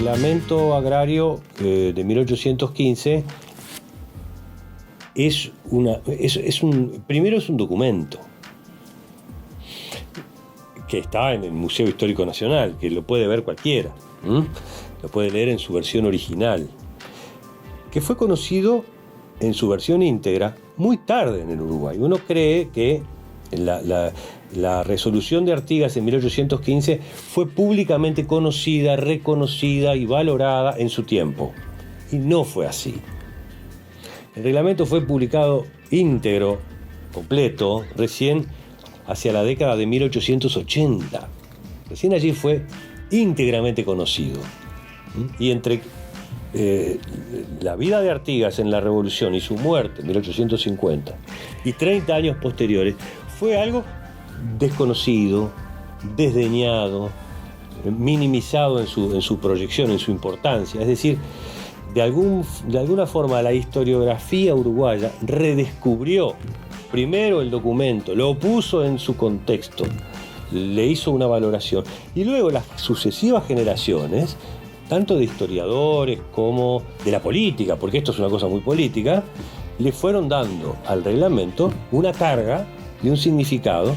reglamento agrario de 1815 primero es un documento que está en el Museo Histórico Nacional, que lo puede ver cualquiera, lo puede leer en su versión original, que fue conocido en su versión íntegra muy tarde en el Uruguay. Uno cree que la resolución de Artigas en 1815 fue públicamente conocida, reconocida y valorada en su tiempo. Y no fue así. El reglamento fue publicado íntegro, completo, recién hacia la década de 1880. Recién allí fue íntegramente conocido. Y entre la vida de Artigas en la Revolución y su muerte en 1850 y 30 años posteriores fue algo desconocido, desdeñado, minimizado en su proyección, en su importancia. Es decir, de alguna forma la historiografía uruguaya redescubrió primero el documento, lo puso en su contexto, le hizo una valoración y luego las sucesivas generaciones, tanto de historiadores como de la política, porque esto es una cosa muy política, le fueron dando al reglamento una carga y un significado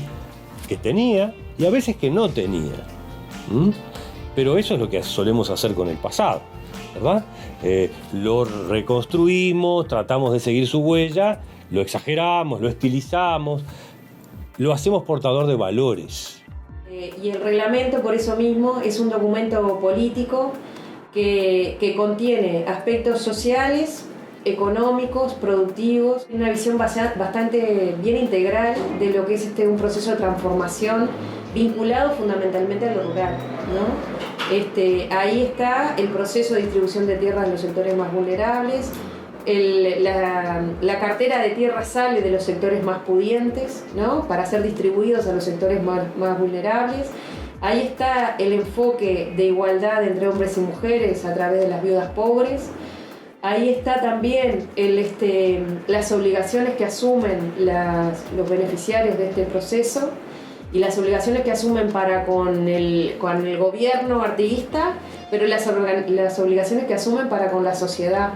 que tenía y a veces que no tenía. Pero eso es lo que solemos hacer con el pasado, ¿verdad? Lo reconstruimos, tratamos de seguir su huella, lo exageramos, lo estilizamos, lo hacemos portador de valores. Y el reglamento, por eso mismo, es un documento político que contiene aspectos sociales, económicos, productivos, una visión bastante bien integral de lo que es un proceso de transformación vinculado fundamentalmente a lo rural, ¿no? Ahí está el proceso de distribución de tierras en los sectores más vulnerables, la cartera de tierra sale de los sectores más pudientes, ¿no? Para ser distribuidos a los sectores más vulnerables. Ahí está el enfoque de igualdad entre hombres y mujeres a través de las viudas pobres. Ahí está también las obligaciones que asumen los beneficiarios de este proceso y las obligaciones que asumen para con el gobierno artiguista, pero las obligaciones que asumen para con la sociedad.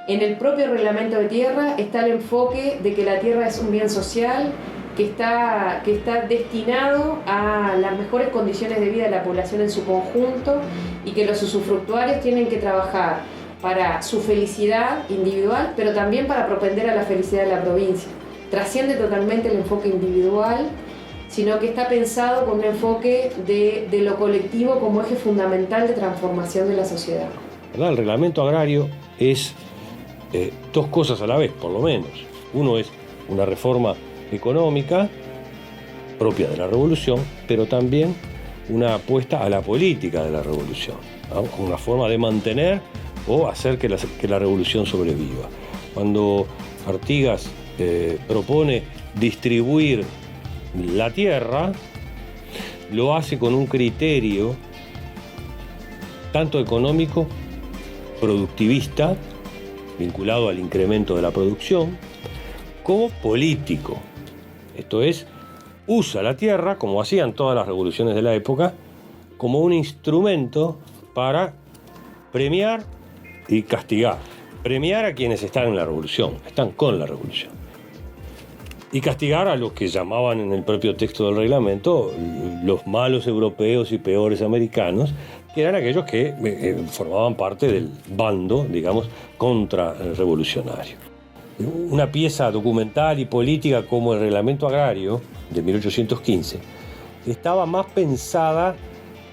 En el propio reglamento de tierra está el enfoque de que la tierra es un bien social que está destinado a las mejores condiciones de vida de la población en su conjunto y que los usufructuarios tienen que trabajar para su felicidad individual, pero también para propender a la felicidad de la provincia. Trasciende totalmente el enfoque individual, sino que está pensado con un enfoque de lo colectivo como eje fundamental de transformación de la sociedad. ¿Verdad? El reglamento agrario es dos cosas a la vez, por lo menos. Uno es una reforma económica propia de la revolución, pero también una apuesta a la política de la revolución, ¿no? Una forma de mantener o hacer que la revolución sobreviva. Cuando Artigas propone distribuir la tierra, lo hace con un criterio tanto económico, productivista, vinculado al incremento de la producción, como político. Esto es, usa la tierra, como hacían todas las revoluciones de la época, como un instrumento para premiar y castigar. Premiar a quienes están en la revolución, están con la revolución. Y castigar a los que llamaban en el propio texto del reglamento los malos europeos y peores americanos, que eran aquellos que formaban parte del bando, digamos, contrarrevolucionario. Una pieza documental y política como el reglamento agrario de 1815 estaba más pensada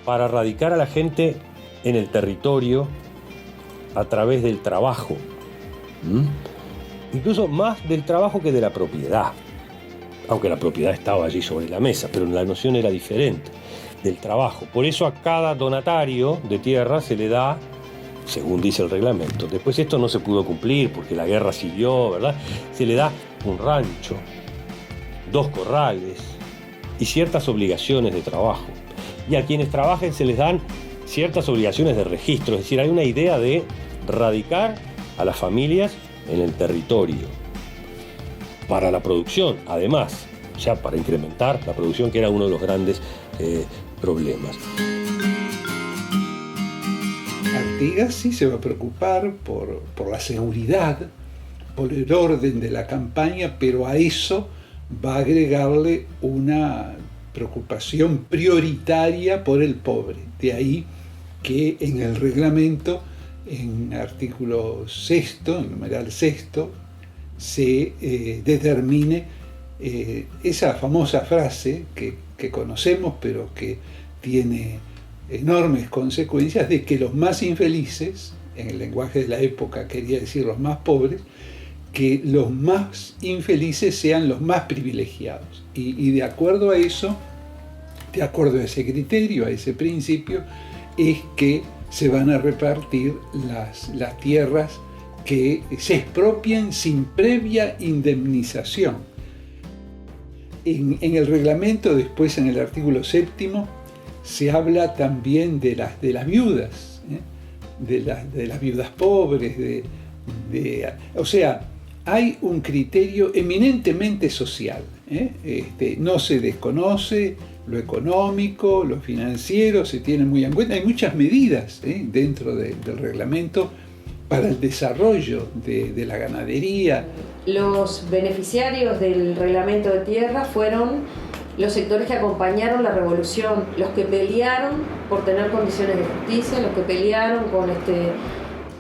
para radicar a la gente en el territorio a través del trabajo, incluso más del trabajo que de la propiedad, aunque la propiedad estaba allí sobre la mesa, pero la noción era diferente, del trabajo. Por eso a cada donatario de tierra se le da, según dice el reglamento, después esto no se pudo cumplir porque la guerra siguió, ¿verdad? Se le da un rancho, 2 corrales y ciertas obligaciones de trabajo. Y a quienes trabajen se les dan ciertas obligaciones de registro, es decir, hay una idea de radicar a las familias en el territorio para la producción, además, o sea, para incrementar la producción, que era uno de los grandes problemas. Artigas sí se va a preocupar por la seguridad, por el orden de la campaña, pero a eso va a agregarle una preocupación prioritaria por el pobre. De ahí que en el reglamento, en artículo 6, en numeral 6, se determine esa famosa frase que conocemos, pero que tiene enormes consecuencias, de que los más infelices, en el lenguaje de la época quería decir los más pobres, que los más infelices sean los más privilegiados. Y de acuerdo a eso, de acuerdo a ese criterio, a ese principio, es que se van a repartir las tierras que se expropien sin previa indemnización. En el reglamento, después en el artículo 7, se habla también de las viudas, de las viudas pobres, o sea, hay un criterio eminentemente social. No se desconoce lo económico, lo financiero, se tiene muy en cuenta. Hay muchas medidas dentro del reglamento para el desarrollo de la ganadería. Los beneficiarios del reglamento de tierra fueron los sectores que acompañaron la revolución, los que pelearon por tener condiciones de justicia, los que pelearon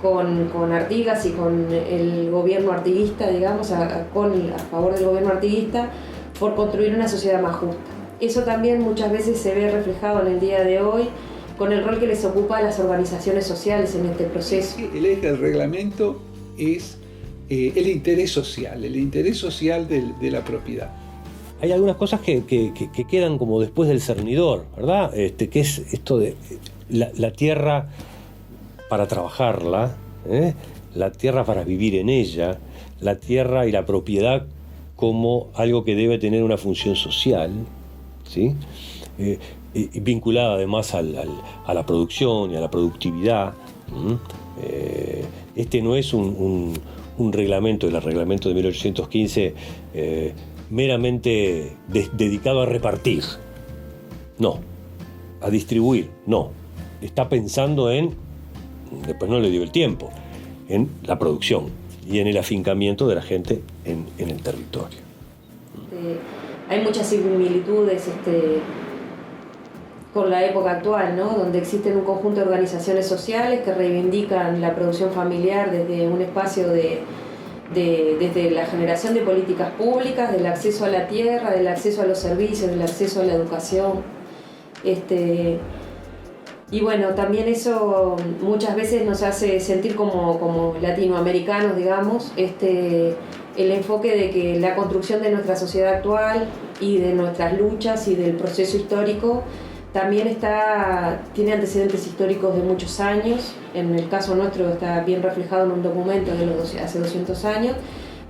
con Artigas y con el gobierno artiguista, digamos, a favor del gobierno artiguista, por construir una sociedad más justa. Eso también muchas veces se ve reflejado en el día de hoy con el rol que les ocupa a las organizaciones sociales en este proceso. El eje del reglamento es el interés social de la propiedad. Hay algunas cosas que quedan como después del cernidor, ¿verdad? Que es esto de la tierra para trabajarla, la tierra para vivir en ella, la tierra y la propiedad como algo que debe tener una función social, ¿sí? Y vinculada además a la producción y a la productividad. Este no es un reglamento, el reglamento de 1815, meramente dedicado a repartir. No, a distribuir, no. Está pensando después no le dio el tiempo, en la producción y en el afincamiento de la gente en el territorio. Hay muchas similitudes con la época actual, ¿no? Donde existen un conjunto de organizaciones sociales que reivindican la producción familiar desde un espacio desde la generación de políticas públicas, del acceso a la tierra, del acceso a los servicios, del acceso a la educación. Y bueno, también eso muchas veces nos hace sentir como latinoamericanos, digamos, el enfoque de que la construcción de nuestra sociedad actual y de nuestras luchas y del proceso histórico también tiene antecedentes históricos de muchos años. En el caso nuestro está bien reflejado en un documento de hace 200 años,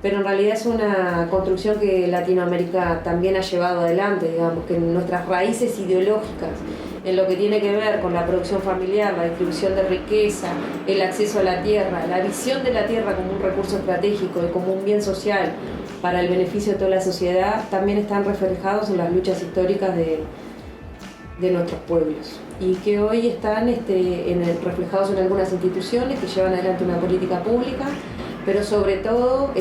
pero en realidad es una construcción que Latinoamérica también ha llevado adelante, digamos, que nuestras raíces ideológicas en lo que tiene que ver con la producción familiar, la distribución de riqueza, el acceso a la tierra, la visión de la tierra como un recurso estratégico y como un bien social para el beneficio de toda la sociedad, también están reflejados en las luchas históricas de nuestros pueblos y que hoy están reflejados en algunas instituciones que llevan adelante una política pública, pero sobre todo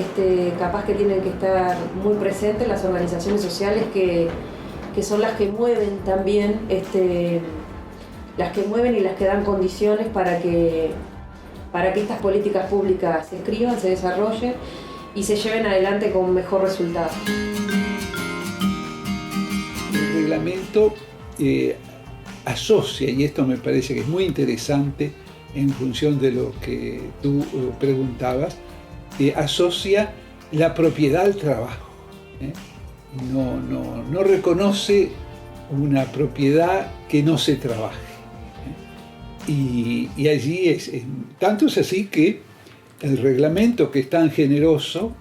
capaz que tienen que estar muy presentes las organizaciones sociales que son las que mueven también, las que mueven y las que dan condiciones para que estas políticas públicas se escriban, se desarrollen y se lleven adelante con mejor resultado. El reglamento asocia, y esto me parece que es muy interesante en función de lo que tú preguntabas, asocia la propiedad al trabajo. No reconoce una propiedad que no se trabaje. Y allí tanto es así que el reglamento, que es tan generoso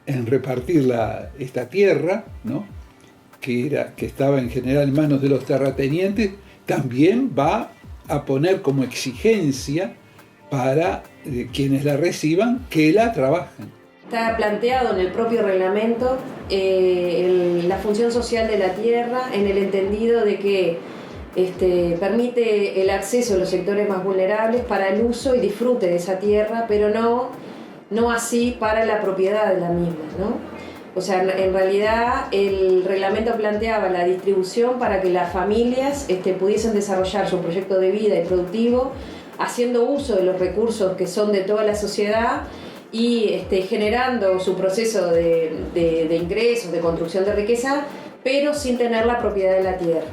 en repartir esta tierra, ¿no? que estaba en general en manos de los terratenientes, también va a poner como exigencia para quienes la reciban que la trabajen. Está planteado en el propio reglamento la función social de la tierra, en el entendido de que permite el acceso a los sectores más vulnerables para el uso y disfrute de esa tierra, pero no así para la propiedad de la misma, ¿no? O sea, en realidad el reglamento planteaba la distribución para que las familias pudiesen desarrollar su proyecto de vida y productivo, haciendo uso de los recursos que son de toda la sociedad y generando su proceso de ingresos, de construcción de riqueza, pero sin tener la propiedad de la tierra.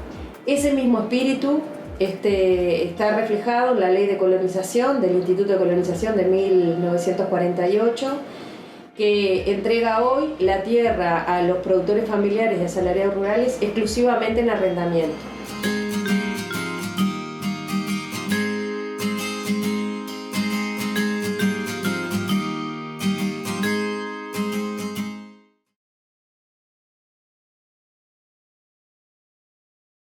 Ese mismo espíritu está reflejado en la Ley de Colonización del Instituto de Colonización de 1948, que entrega hoy la tierra a los productores familiares y asalariados rurales exclusivamente en arrendamiento.